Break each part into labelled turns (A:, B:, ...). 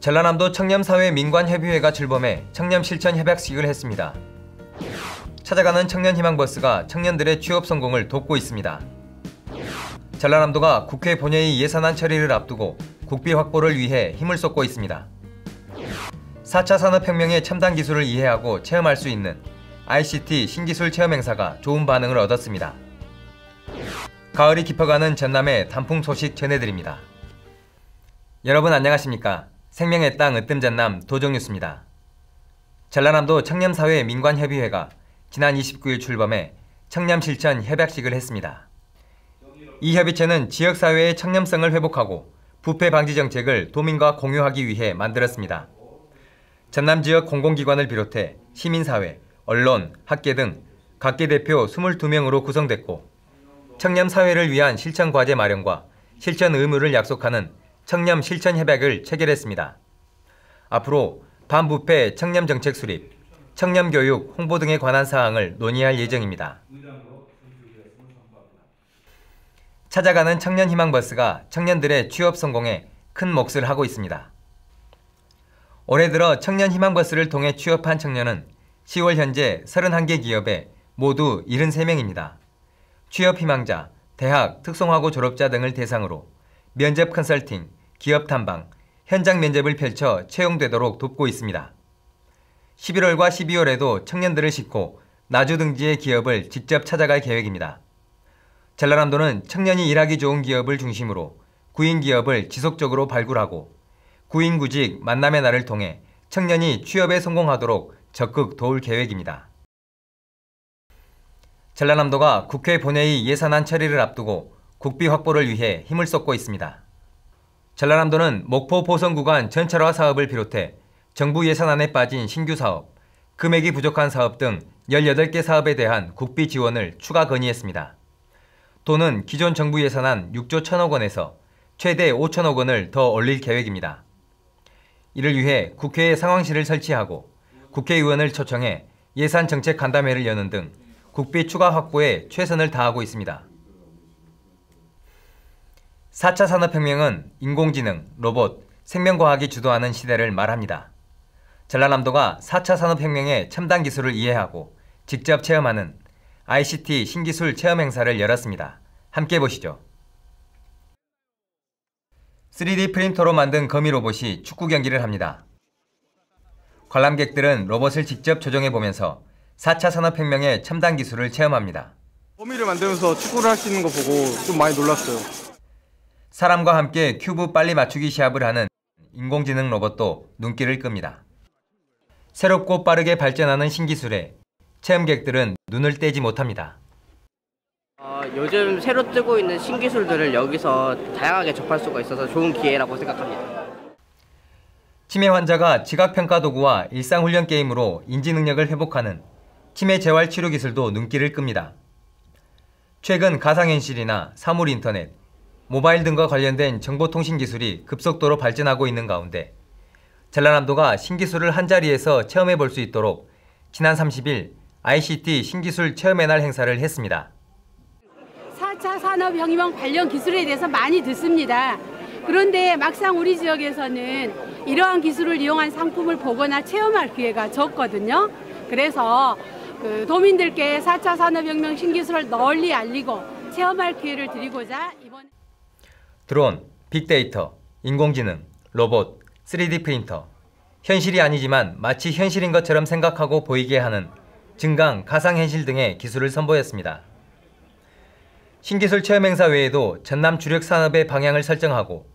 A: 전라남도 청렴사회 민관협의회가 출범해 청렴실천협약식을 했습니다. 찾아가는 청년희망버스가 청년들의 취업 성공을 돕고 있습니다. 전라남도가 국회 본회의 예산안 처리를 앞두고 국비 확보를 위해 힘을 쏟고 있습니다. 4차 산업혁명의 첨단 기술을 이해하고 체험할 수 있는 ICT 신기술 체험 행사가 좋은 반응을 얻었습니다. 가을이 깊어가는 전남의 단풍 소식 전해드립니다. 여러분 안녕하십니까? 생명의 땅 으뜸 전남 도정뉴스입니다. 전라남도 청렴사회 민관협의회가 지난 29일 출범해 청렴실천 협약식을 했습니다. 이 협의체는 지역사회의 청렴성을 회복하고 부패 방지 정책을 도민과 공유하기 위해 만들었습니다. 전남 지역 공공기관을 비롯해 시민사회, 언론, 학계 등 각계 대표 22명으로 구성됐고 청렴사회를 위한 실천과제 마련과 실천 의무를 약속하는 청렴실천협약을 체결했습니다. 앞으로 반부패 청렴정책 수립, 청렴교육, 홍보 등에 관한 사항을 논의할 예정입니다. 찾아가는 청년희망버스가 청년들의 취업 성공에 큰 몫을 하고 있습니다. 올해 들어 청년희망버스를 통해 취업한 청년은 10월 현재 31개 기업에 모두 73명입니다. 취업 희망자, 대학, 특성화고 졸업자 등을 대상으로 면접 컨설팅, 기업 탐방, 현장 면접을 펼쳐 채용되도록 돕고 있습니다. 11월과 12월에도 청년들을 싣고 나주 등지의 기업을 직접 찾아갈 계획입니다. 전라남도는 청년이 일하기 좋은 기업을 중심으로 구인 기업을 지속적으로 발굴하고 구인구직 만남의 날을 통해 청년이 취업에 성공하도록 적극 도울 계획입니다. 전라남도가 국회 본회의 예산안 처리를 앞두고 국비 확보를 위해 힘을 쏟고 있습니다. 전라남도는 목포 보성구간 전철화 사업을 비롯해 정부 예산안에 빠진 신규 사업, 금액이 부족한 사업 등 18개 사업에 대한 국비 지원을 추가 건의했습니다. 도는 기존 정부 예산안 6조 1천억 원에서 최대 5천억 원을 더 올릴 계획입니다. 이를 위해 국회에 상황실을 설치하고 국회의원을 초청해 예산정책 간담회를 여는 등 국비 추가 확보에 최선을 다하고 있습니다. 4차 산업혁명은 인공지능, 로봇, 생명과학이 주도하는 시대를 말합니다. 전라남도가 4차 산업혁명의 첨단 기술을 이해하고 직접 체험하는 ICT 신기술 체험 행사를 열었습니다. 함께 보시죠. 3D 프린터로 만든 거미 로봇이 축구 경기를 합니다. 관람객들은 로봇을 직접 조정해보면서 4차 산업혁명의 첨단 기술을 체험합니다.
B: 거미를 만들면서 축구를 할 수 있는 거 보고 좀 많이 놀랐어요.
A: 사람과 함께 큐브 빨리 맞추기 시합을 하는 인공지능 로봇도 눈길을 끕니다. 새롭고 빠르게 발전하는 신기술에 체험객들은 눈을 떼지 못합니다.
C: 요즘 새로 뜨고 있는 신기술들을 여기서 다양하게 접할 수가 있어서 좋은 기회라고 생각합니다.
A: 치매 환자가 지각평가 도구와 일상훈련 게임으로 인지능력을 회복하는 치매 재활 치료 기술도 눈길을 끕니다. 최근 가상현실이나 사물인터넷, 모바일 등과 관련된 정보통신 기술이 급속도로 발전하고 있는 가운데 전라남도가 신기술을 한자리에서 체험해 볼 수 있도록 지난 30일 ICT 신기술 체험의 날 행사를 했습니다.
D: 4차 산업혁명 관련 기술에 대해서 많이 듣습니다. 그런데 막상 우리 지역에서는 이러한 기술을 이용한 상품을 보거나 체험할 기회가 적거든요. 그래서 도민들께 4차 산업혁명 신기술을 널리 알리고 체험할 기회를 드리고자 이번
A: 드론, 빅데이터, 인공지능, 로봇, 3D 프린터, 현실이 아니지만 마치 현실인 것처럼 생각하고 보이게 하는 증강, 가상현실 등의 기술을 선보였습니다. 신기술 체험 행사 외에도 전남 주력 산업의 방향을 설정하고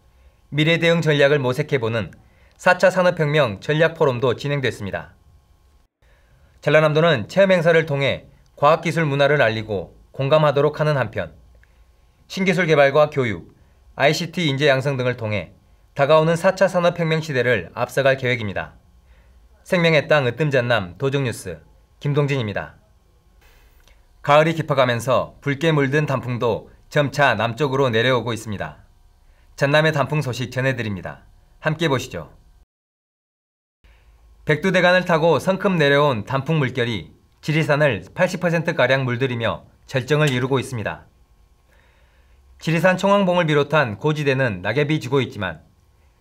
A: 미래 대응 전략을 모색해보는 4차 산업혁명 전략 포럼도 진행됐습니다. 전라남도는 체험 행사를 통해 과학기술 문화를 알리고 공감하도록 하는 한편 신기술 개발과 교육, ICT 인재 양성 등을 통해 다가오는 4차 산업혁명 시대를 앞서갈 계획입니다. 생명의 땅 으뜸 전남 도정뉴스 김동진입니다. 가을이 깊어가면서 붉게 물든 단풍도 점차 남쪽으로 내려오고 있습니다. 전남의 단풍 소식 전해드립니다. 함께 보시죠. 백두대간을 타고 성큼 내려온 단풍 물결이 지리산을 80%가량 물들이며 절정을 이루고 있습니다. 지리산 청왕봉을 비롯한 고지대는 낙엽이 지고 있지만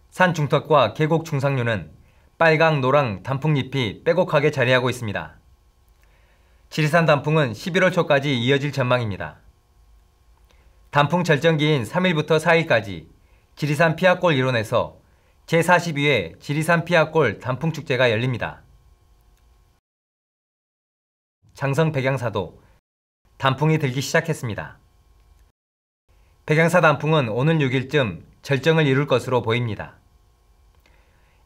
A: 산 중턱과 계곡 중상류는 빨강, 노랑 단풍잎이 빼곡하게 자리하고 있습니다. 지리산 단풍은 11월 초까지 이어질 전망입니다. 단풍 절정기인 3일부터 4일까지 지리산 피아골 일원에서 제42회 지리산 피아골 단풍축제가 열립니다. 장성 백양사도 단풍이 들기 시작했습니다. 백양사 단풍은 오는 6일쯤 절정을 이룰 것으로 보입니다.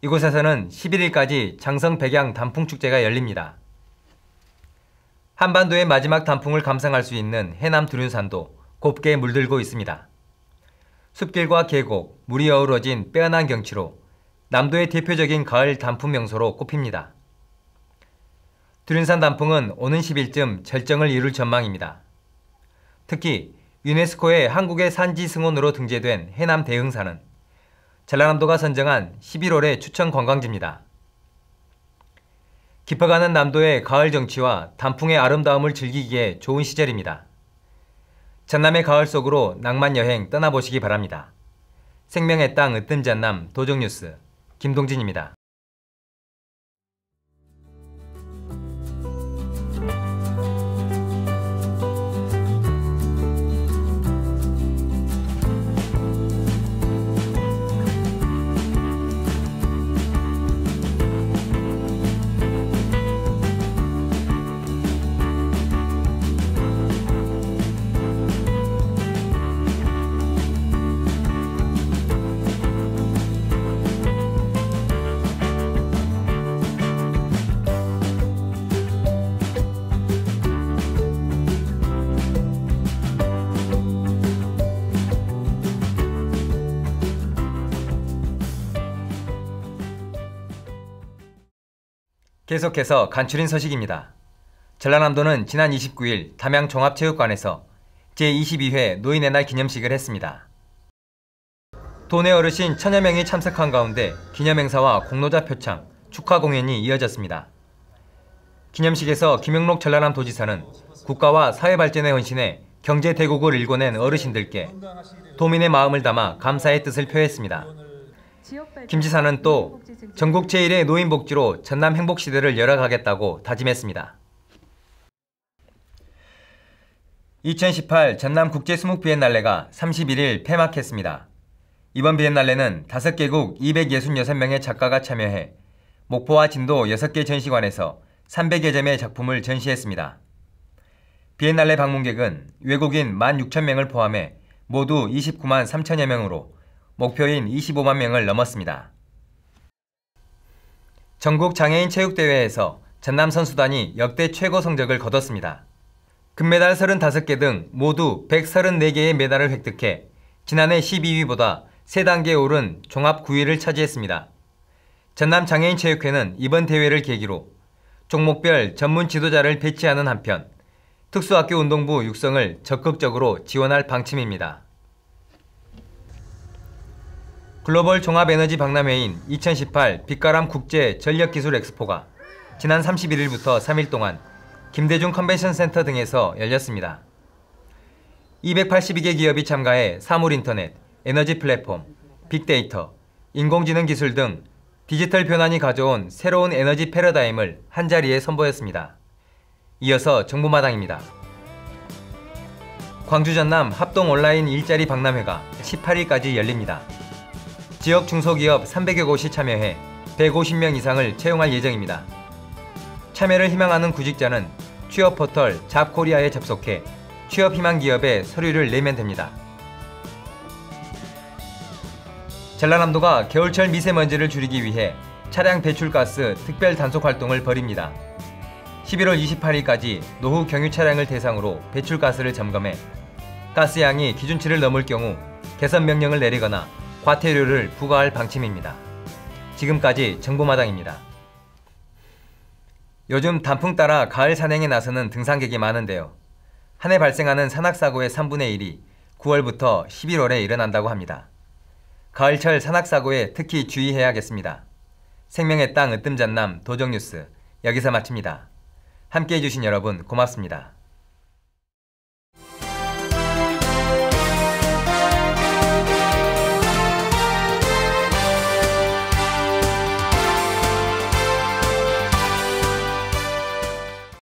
A: 이곳에서는 11일까지 장성 백양 단풍축제가 열립니다. 한반도의 마지막 단풍을 감상할 수 있는 해남 두륜산도 곱게 물들고 있습니다. 숲길과 계곡, 물이 어우러진 빼어난 경치로 남도의 대표적인 가을 단풍 명소로 꼽힙니다. 두륜산 단풍은 오는 10일쯤 절정을 이룰 전망입니다. 특히 유네스코의 한국의 산지 승원으로 등재된 해남 대흥사는 전라남도가 선정한 11월의 추천 관광지입니다. 깊어가는 남도의 가을 정취와 단풍의 아름다움을 즐기기에 좋은 시절입니다. 전남의 가을 속으로 낭만 여행 떠나보시기 바랍니다. 생명의 땅 으뜸 전남 도정뉴스 김동진입니다. 계속해서 간추린 소식입니다. 전라남도는 지난 29일 담양 종합체육관에서 제22회 노인의 날 기념식을 했습니다. 도내 어르신 1000여 명이 참석한 가운데 기념행사와 공로자 표창, 축하 공연이 이어졌습니다. 기념식에서 김영록 전라남도지사는 국가와 사회 발전에 헌신해 경제 대국을 일궈낸 어르신들께 도민의 마음을 담아 감사의 뜻을 표했습니다. 김 지사는 또 전국 제1의 노인복지로 전남 행복시대를 열어가겠다고 다짐했습니다. 2018 전남 국제수묵비엔날레가 31일 폐막했습니다. 이번 비엔날레는 5개국 266명의 작가가 참여해 목포와 진도 6개 전시관에서 300여 점의 작품을 전시했습니다. 비엔날레 방문객은 외국인 16,000명을 포함해 모두 29만 3천여 명으로 목표인 25만 명을 넘었습니다. 전국 장애인 체육대회에서 전남 선수단이 역대 최고 성적을 거뒀습니다. 금메달 35개 등 모두 134개의 메달을 획득해 지난해 12위보다 3단계 오른 종합 9위를 차지했습니다. 전남 장애인 체육회는 이번 대회를 계기로 종목별 전문 지도자를 배치하는 한편 특수학교 운동부 육성을 적극적으로 지원할 방침입니다. 글로벌 종합에너지 박람회인 2018 빛가람 국제 전력기술 엑스포가 지난 31일부터 3일 동안 김대중 컨벤션 센터 등에서 열렸습니다. 282개 기업이 참가해 사물인터넷, 에너지 플랫폼, 빅데이터, 인공지능 기술 등 디지털 변환이 가져온 새로운 에너지 패러다임을 한자리에 선보였습니다. 이어서 정보마당입니다. 광주 전남 합동 온라인 일자리 박람회가 18일까지 열립니다. 지역 중소기업 300여 곳이 참여해 150명 이상을 채용할 예정입니다. 참여를 희망하는 구직자는 취업 포털 잡코리아에 접속해 취업 희망 기업에 서류를 내면 됩니다. 전라남도가 겨울철 미세먼지를 줄이기 위해 차량 배출가스 특별 단속 활동을 벌입니다. 11월 28일까지 노후 경유 차량을 대상으로 배출가스를 점검해 가스양이 기준치를 넘을 경우 개선 명령을 내리거나 과태료를 부과할 방침입니다. 지금까지 정보마당입니다. 요즘 단풍 따라 가을 산행에 나서는 등산객이 많은데요. 한 해 발생하는 산악사고의 3분의 1이 9월부터 11월에 일어난다고 합니다. 가을철 산악사고에 특히 주의해야겠습니다. 생명의 땅 으뜸 전남 도정뉴스 여기서 마칩니다. 함께해 주신 여러분 고맙습니다.